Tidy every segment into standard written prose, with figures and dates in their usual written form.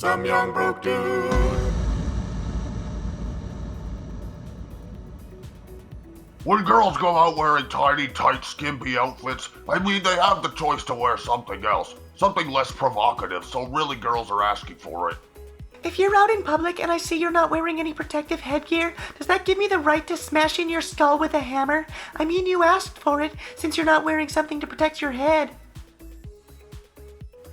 some young broke dude. When girls go out wearing tiny, tight, skimpy outfits, I mean they have the choice to wear something else. Something less provocative, so really girls are asking for it. If you're out in public and I see you're not wearing any protective headgear, does that give me the right to smash in your skull with a hammer? I mean, you asked for it, since you're not wearing something to protect your head.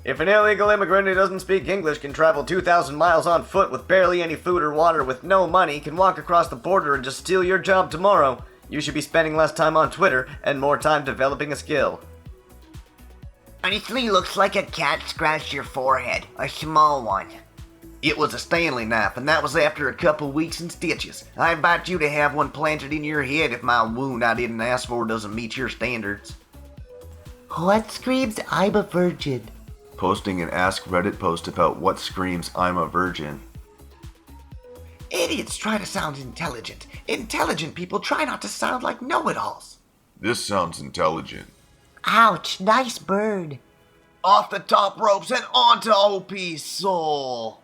If an illegal immigrant who doesn't speak English can travel 2,000 miles on foot with barely any food or water with no money, can walk across the border and just steal your job tomorrow, you should be spending less time on Twitter and more time developing a skill. Honestly, looks like a cat scratched your forehead. A small one. It was a Stanley knife, and that was after a couple weeks in stitches. I invite you to have one planted in your head if my wound I didn't ask for doesn't meet your standards. What screams I'm a virgin? Posting an Ask Reddit post about what screams I'm a virgin. Idiots try to sound intelligent. Intelligent people try not to sound like know-it-alls. This sounds intelligent. Ouch, nice burn. Off the top ropes and onto OP's soul.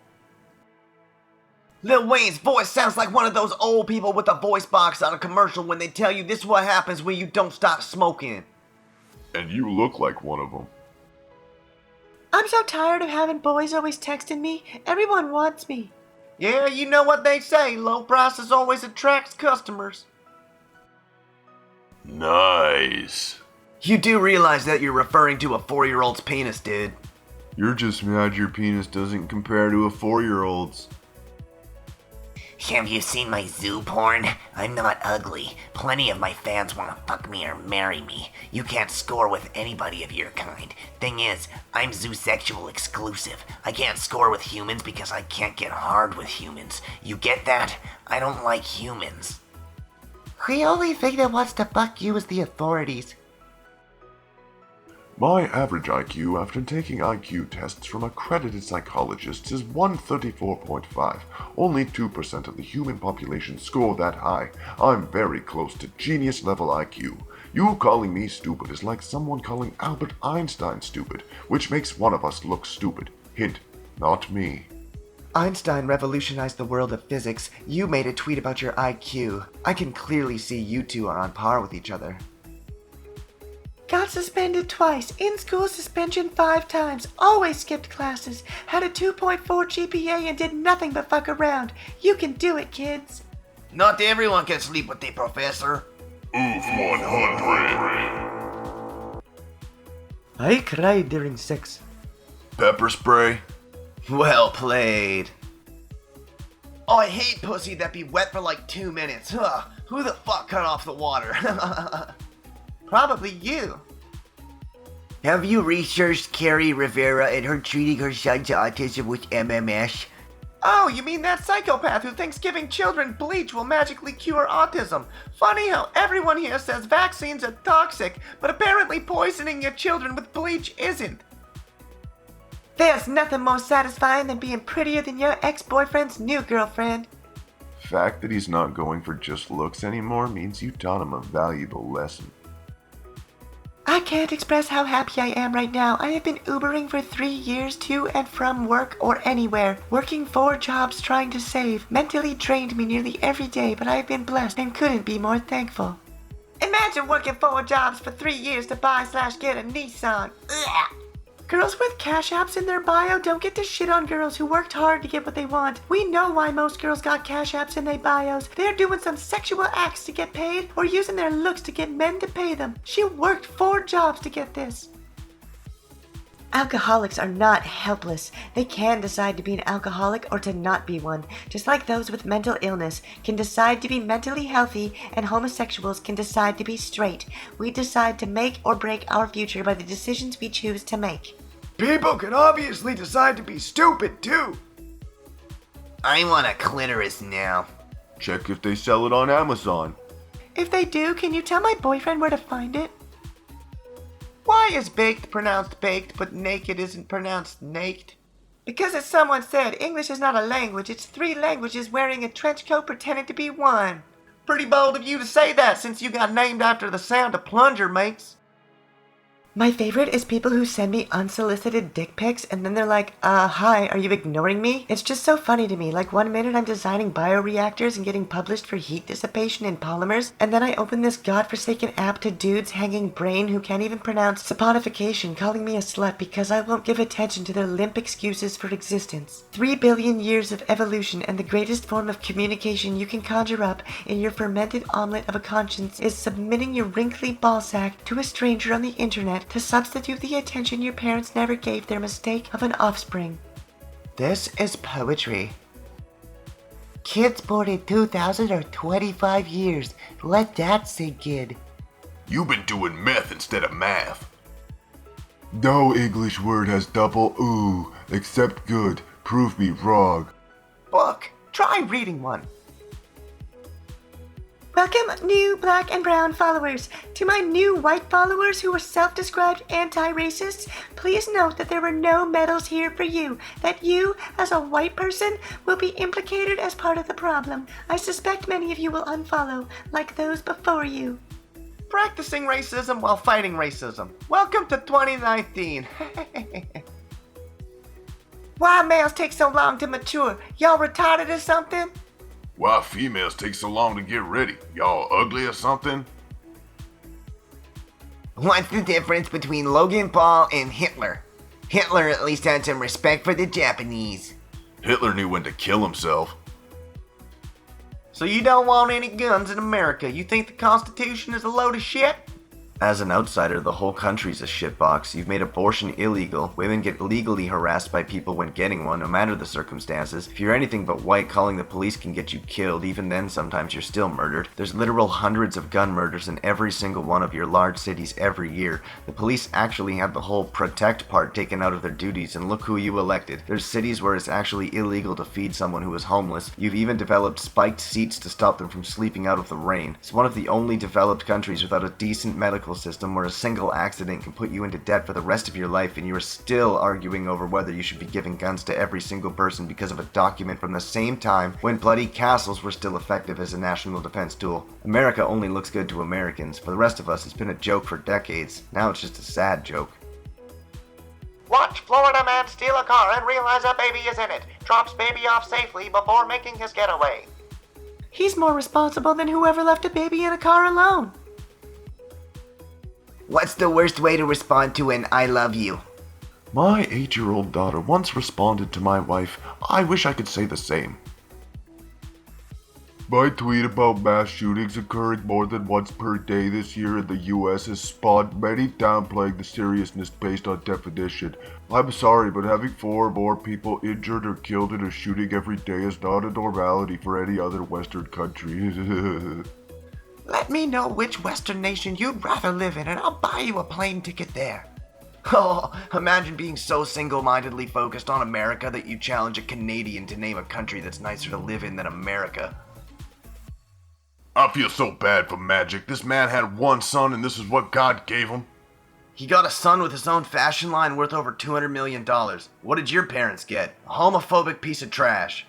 Lil Wayne's voice sounds like one of those old people with a voice box on a commercial when they tell you this is what happens when you don't stop smoking. And you look like one of them. I'm so tired of having boys always texting me. Everyone wants me. Yeah, you know what they say, low prices always attracts customers. Nice. You do realize that you're referring to a 4-year-old's penis, dude. You're just mad your penis doesn't compare to a 4-year-old's. Have you seen my zoo porn? I'm not ugly. Plenty of my fans want to fuck me or marry me. You can't score with anybody of your kind. Thing is, I'm zoosexual exclusive. I can't score with humans because I can't get hard with humans. You get that? I don't like humans. The only thing that wants to fuck you is the authorities. My average IQ after taking IQ tests from accredited psychologists is 134.5. Only 2% of the human population score that high. I'm very close to genius level IQ. You calling me stupid is like someone calling Albert Einstein stupid, which makes one of us look stupid. Hint, not me. Einstein revolutionized the world of physics. You made a tweet about your IQ. I can clearly see you two are on par with each other. Got suspended twice, in school suspension 5 times, always skipped classes, had a 2.4 GPA and did nothing but fuck around. You can do it, kids. Not everyone can sleep with the professor. Oof 100. I cried during sex. Pepper spray. Well played. Oh, I hate pussy that be wet for like 2 minutes. Ugh, who the fuck cut off the water? Probably you. Have you researched Carrie Rivera and her treating her son's autism with MMS? Oh, you mean that psychopath who thinks giving children bleach will magically cure autism? Funny how everyone here says vaccines are toxic, but apparently poisoning your children with bleach isn't. There's nothing more satisfying than being prettier than your ex-boyfriend's new girlfriend. Fact that he's not going for just looks anymore means you taught him a valuable lesson. I can't express how happy I am right now. I have been Ubering for 3 years to and from work or anywhere, working 4 jobs trying to save. Mentally drained me nearly every day, but I've been blessed and couldn't be more thankful. Imagine working 4 jobs for 3 years to buy/get a Nissan. Ugh. Girls with cash apps in their bio don't get to shit on girls who worked hard to get what they want. We know why most girls got cash apps in their bios. They're doing some sexual acts to get paid or using their looks to get men to pay them. She worked 4 jobs to get this. Alcoholics are not helpless. They can decide to be an alcoholic or to not be one, just like those with mental illness can decide to be mentally healthy and homosexuals can decide to be straight. We decide to make or break our future by the decisions we choose to make. People can obviously decide to be stupid too. I want a clitoris now. Check if they sell it on Amazon. If they do, can you tell my boyfriend where to find it? Why is baked pronounced baked, but naked isn't pronounced naked? Because as someone said, English is not a language, it's 3 languages wearing a trench coat pretending to be one. Pretty bold of you to say that since you got named after the sound of plunger, mates. My favorite is people who send me unsolicited dick pics and then they're like, hi, are you ignoring me? It's just so funny to me. Like, one minute I'm designing bioreactors and getting published for heat dissipation in polymers, and then I open this godforsaken app to dudes hanging brain who can't even pronounce saponification, calling me a slut because I won't give attention to their limp excuses for existence. 3 billion years of evolution, and the greatest form of communication you can conjure up in your fermented omelet of a conscience is submitting your wrinkly ballsack to a stranger on the internet to substitute the attention your parents never gave their mistake of an offspring. This is poetry. Kids born in 2000 are 25 years. Let that sink in. You've been doing meth instead of math. No English word has double ooh, except good. Prove me wrong. Book. Try reading one. Welcome, new black and brown followers. To my new white followers who are self-described anti-racists, please note that there were no medals here for you, that you, as a white person, will be implicated as part of the problem. I suspect many of you will unfollow, like those before you. Practicing racism while fighting racism. Welcome to 2019. Why males take so long to mature? Y'all retarded or something? Why females take so long to get ready? Y'all ugly or something? What's the difference between Logan Paul and Hitler? Hitler at least had some respect for the Japanese. Hitler knew when to kill himself. So you don't want any guns in America? You think the Constitution is a load of shit? As an outsider, the whole country's a shitbox. You've made abortion illegal. Women get legally harassed by people when getting one, no matter the circumstances. If you're anything but white, calling the police can get you killed. Even then, sometimes you're still murdered. There's literal hundreds of gun murders in every single one of your large cities every year. The police actually have the whole protect part taken out of their duties, and look who you elected. There's cities where it's actually illegal to feed someone who is homeless. You've even developed spiked seats to stop them from sleeping out of the rain. It's one of the only developed countries without a decent medical system where a single accident can put you into debt for the rest of your life, and you are still arguing over whether you should be giving guns to every single person because of a document from the same time when bloody castles were still effective as a national defense tool. America only looks good to Americans. For the rest of us, it's been a joke for decades. Now it's just a sad joke. Watch Florida man steal a car and realize a baby is in it. Drops baby off safely before making his getaway. He's more responsible than whoever left a baby in a car alone. What's the worst way to respond to an I love you? My 8-year-old daughter once responded to my wife, I wish I could say the same. My tweet about mass shootings occurring more than once per day this year in the US has spawned many downplaying the seriousness based on definition. I'm sorry, but having 4 or more people injured or killed in a shooting every day is not a normality for any other Western country. Let me know which Western nation you'd rather live in, and I'll buy you a plane ticket there. Oh, imagine being so single-mindedly focused on America that you challenge a Canadian to name a country that's nicer to live in than America. I feel so bad for Magic. This man had one son and this is what God gave him. He got a son with his own fashion line worth over $200 million. What did your parents get? A homophobic piece of trash.